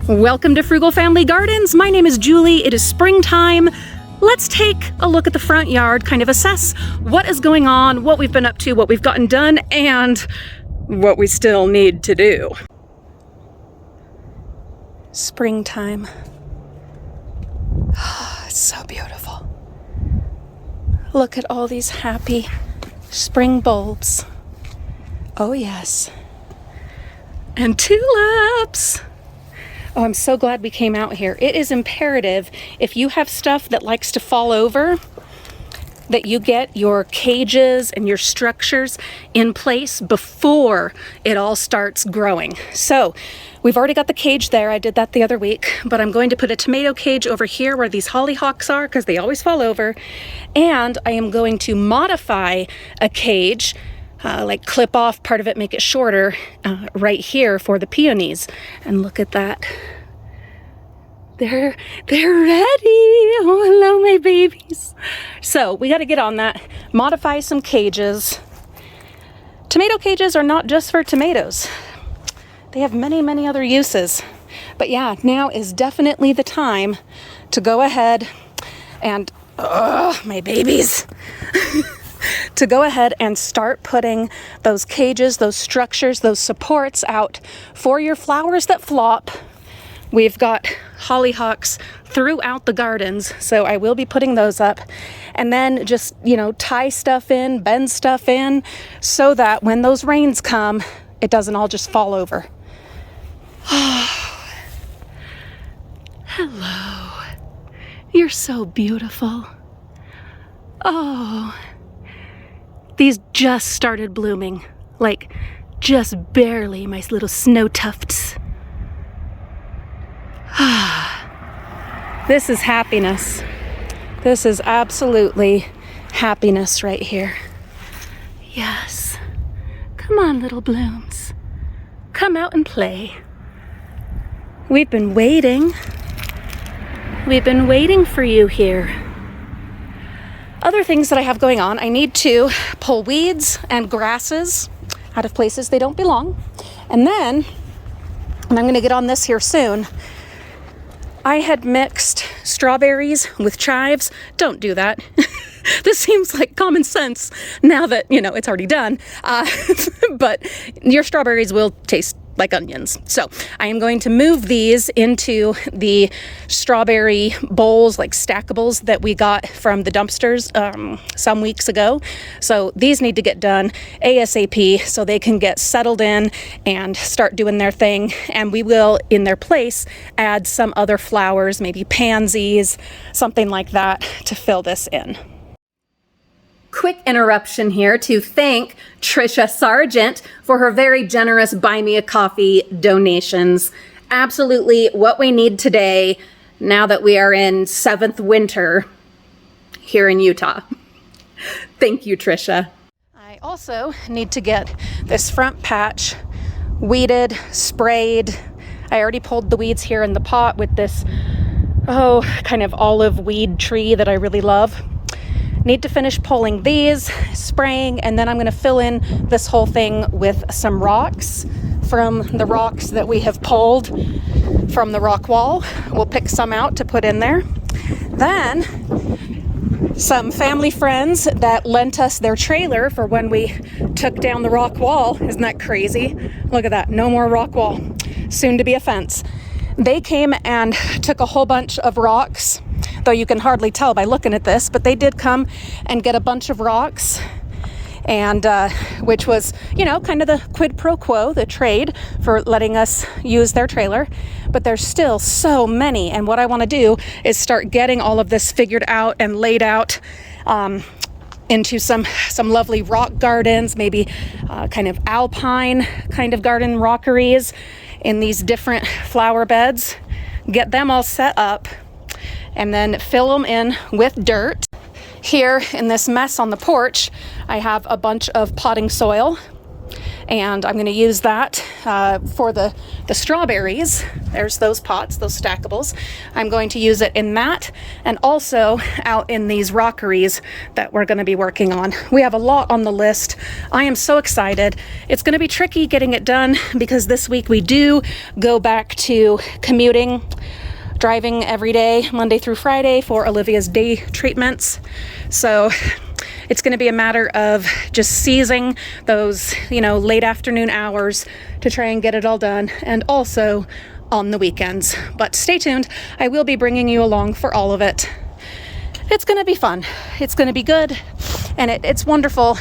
Welcome to Frugal Family Gardens. My name is Julie. It is springtime. Let's take a look at the front yard, kind of assess what is going on, what we've been up to, what we've gotten done, and what we still need to do. Springtime. It's so beautiful. Look at all these happy spring bulbs. Oh yes. And tulips. Oh, I'm so glad we came out here. It is imperative, if you have stuff that likes to fall over, that you get your cages and your structures in place before it all starts growing. So we've already got the cage there. I did that the other week, but I'm going to put a tomato cage over here where these hollyhocks are because they always fall over. And I am going to modify a cage, like clip off part of it, make it shorter, right here for the peonies. And look at that. They're ready. Oh, hello, my babies. So we got to get on that, modify some cages. Tomato cages are not just for tomatoes. They have many, many other uses. But yeah, now is definitely the time to go ahead and, my babies. To go ahead and start putting those cages, those structures, those supports out for your flowers that flop. We've got hollyhocks throughout the gardens, so I will be putting those up. And then just, tie stuff in, bend stuff in, so that when those rains come, it doesn't all just fall over. Oh, hello. You're so beautiful. Oh. These just started blooming, like just barely, my little snow tufts. This is happiness. This is absolutely happiness right here. Yes. Come on, little blooms. Come out and play. We've been waiting. We've been waiting for you here. Other things that I have going on, I need to pull weeds and grasses out of places they don't belong. And then, and I'm going to get on this here soon, I had mixed strawberries with chives. Don't do that. This seems like common sense now that, it's already done. But your strawberries will taste like onions. So I am going to move these into the strawberry bowls, like stackables that we got from the dumpsters some weeks ago. So these need to get done ASAP so they can get settled in and start doing their thing. And we will, in their place, add some other flowers, maybe pansies, something like that, to fill this in. Quick interruption here to thank Trisha Sargent for her very generous Buy Me a Coffee donations. Absolutely what we need today now that we are in 7th winter here in Utah. Thank you, Trisha. I also need to get this front patch weeded, sprayed. I already pulled the weeds here in the pot with this, kind of olive weed tree that I really love. Need to finish pulling these, spraying, and then I'm going to fill in this whole thing with some rocks from the rocks that we have pulled from the rock wall. We'll pick some out to put in there. Then some family friends that lent us their trailer for when we took down the rock wall. Isn't that crazy? Look at that. No more rock wall. Soon to be a fence. They came and took a whole bunch of rocks, though you can hardly tell by looking at this, but they did come and get a bunch of rocks, and which was, kind of the quid pro quo, the trade for letting us use their trailer. But there's still so many, and what I want to do is start getting all of this figured out and laid out into some lovely rock gardens, maybe kind of alpine kind of garden rockeries in these different flower beds. Get them all set up and then fill them in with dirt. Here in this mess on the porch, I have a bunch of potting soil, and I'm going to use that for the strawberries. There's those pots, those stackables. I'm going to use it in that and also out in these rockeries that we're going to be working on. We have a lot on the list. I am so excited. It's going to be tricky getting it done because this week we do go back to commuting, driving every day, Monday through Friday for Olivia's day treatments. So it's going to be a matter of just seizing those, late afternoon hours to try and get it all done, and also on the weekends. But stay tuned. I will be bringing you along for all of it. It's going to be fun. It's going to be good. And it's wonderful,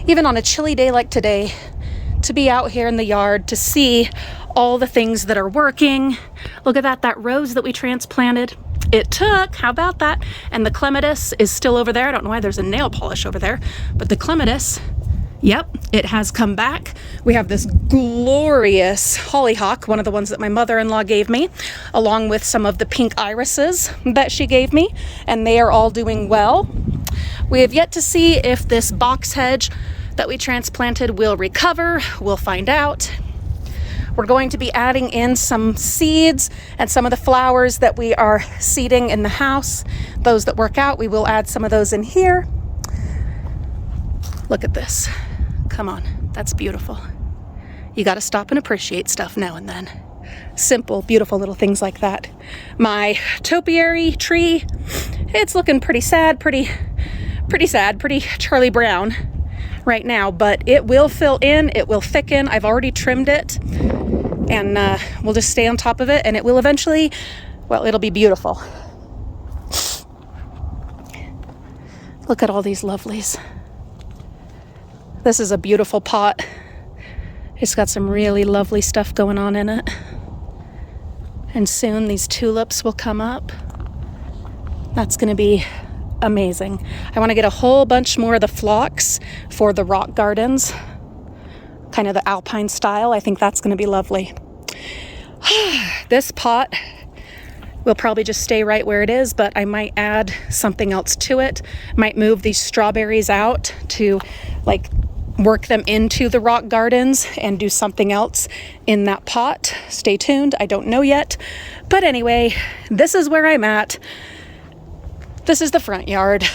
even on a chilly day like today, to be out here in the yard, to see all the things that are working. Look at that rose that we transplanted. It took, how about that? And the clematis is still over there. I don't know why there's a nail polish over there, but the clematis, yep, it has come back. We have this glorious hollyhock, one of the ones that my mother-in-law gave me, along with some of the pink irises that she gave me, and they are all doing well. We have yet to see if this box hedge that we transplanted will recover. We'll find out. We're going to be adding in some seeds and some of the flowers that we are seeding in the house. Those that work out, we will add some of those in here. Look at this. Come on, that's beautiful. You got to stop and appreciate stuff now and then. Simple, beautiful little things like that. My topiary tree, it's looking pretty sad, pretty Charlie Brown right now, but it will fill in, it will thicken. I've already trimmed it, and we'll just stay on top of it, and it will eventually, well, it'll be beautiful. Look at all these lovelies. This is a beautiful pot. It's got some really lovely stuff going on in it. And soon these tulips will come up. That's going to be amazing. I want to get a whole bunch more of the phlox for the rock gardens, kind of the alpine style. I think that's going to be lovely. This pot will probably just stay right where it is, but I might add something else to it. Might move these strawberries out to work them into the rock gardens and do something else in that pot. Stay tuned. I don't know yet. But anyway, this is where I'm at. This is the front yard.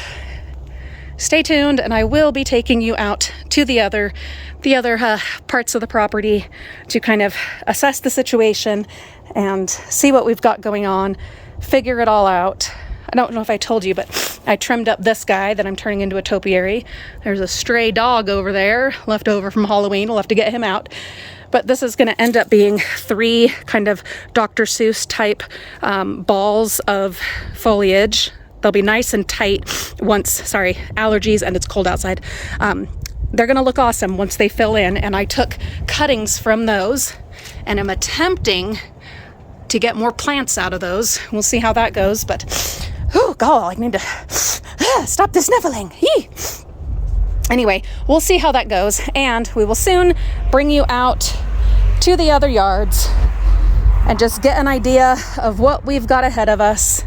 Stay tuned, and I will be taking you out to the other parts of the property to kind of assess the situation and see what we've got going on, figure it all out. I don't know if I told you, but I trimmed up this guy that I'm turning into a topiary. There's a stray dog over there left over from Halloween. We'll have to get him out. But this is going to end up being 3 kind of Dr. Seuss type balls of foliage. They'll be nice and tight allergies and it's cold outside. They're going to look awesome once they fill in. And I took cuttings from those and I'm attempting to get more plants out of those. We'll see how that goes. But, oh, God, I need to stop the sniffling. Yee. Anyway, we'll see how that goes. And we will soon bring you out to the other yards and just get an idea of what we've got ahead of us.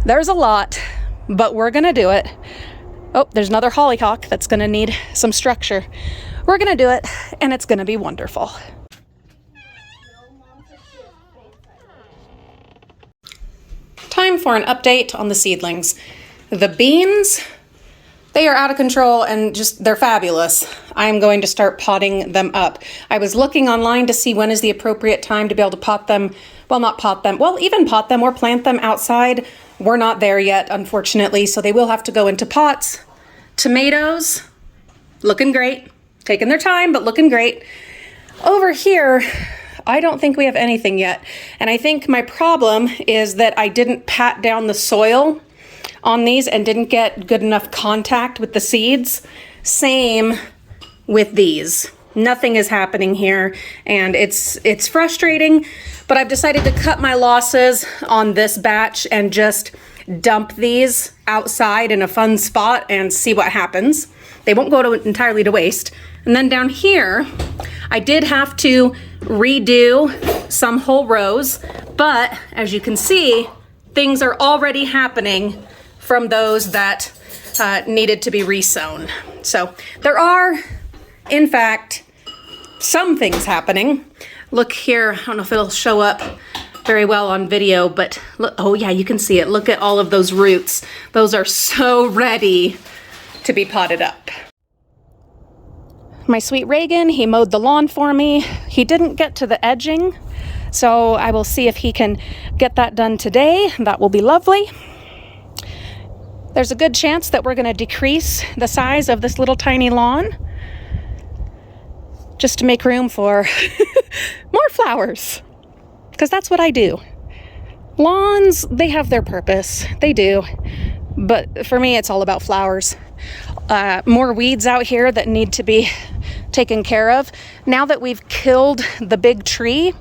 There's a lot, but we're going to do it. Oh, there's another hollyhock that's going to need some structure. We're going to do it, and it's going to be wonderful. Time for an update on the seedlings. The beans, they are out of control and they're fabulous. I'm going to start potting them up. I was looking online to see when is the appropriate time to be able to pot them. Well, not pot them. Well, even pot them or plant them outside. We're not there yet, unfortunately, so they will have to go into pots. Tomatoes, looking great. Taking their time, but looking great. Over here, I don't think we have anything yet. And I think my problem is that I didn't pat down the soil on these and didn't get good enough contact with the seeds. Same with these. Nothing is happening here, and it's frustrating, but I've decided to cut my losses on this batch and just dump these outside in a fun spot and see what happens. They won't go entirely to waste. And then down here, I did have to redo some whole rows, but as you can see, things are already happening from those that needed to be resown. So there are, in fact, some things happening. Look here, I don't know if it'll show up very well on video, but look, oh yeah, you can see it. Look at all of those roots. Those are so ready to be potted up. My sweet Reagan, he mowed the lawn for me. He didn't get to the edging, so I will see if he can get that done today. That will be lovely. There's a good chance that we're going to decrease the size of this little tiny lawn just to make room for more flowers, because that's what I do. Lawns, they have their purpose. They do. But for me, it's all about flowers. More weeds out here that need to be taken care of. Now that we've killed the big tree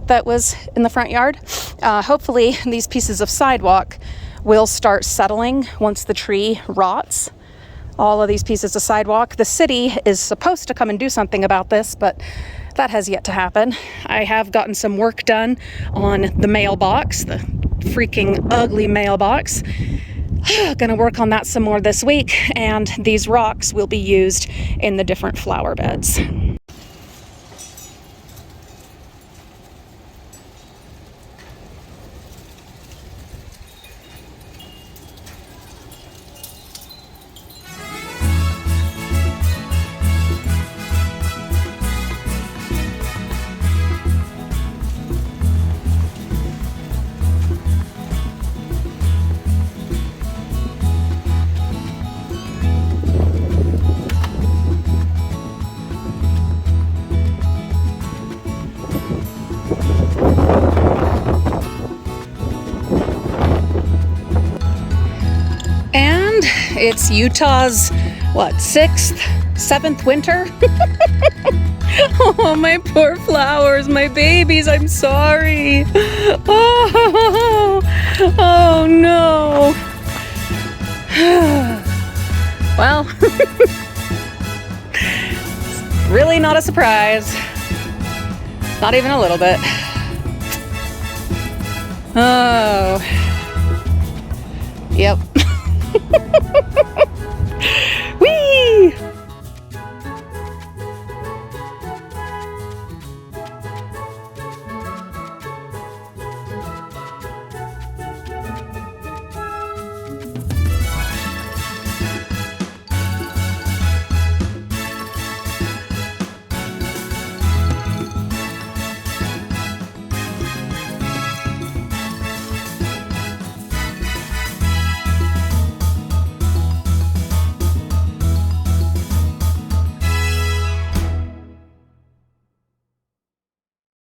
that was in the front yard, hopefully these pieces of sidewalk will start settling once the tree rots. All of these pieces of sidewalk. The city is supposed to come and do something about this, but that has yet to happen. I have gotten some work done on the mailbox, the freaking ugly mailbox. Gonna work on that some more this week, and these rocks will be used in the different flower beds. It's Utah's, what, 6th, 7th winter? Oh, my poor flowers, my babies, I'm sorry. Oh no. Well, it's really not a surprise. Not even a little bit. Oh. Yep.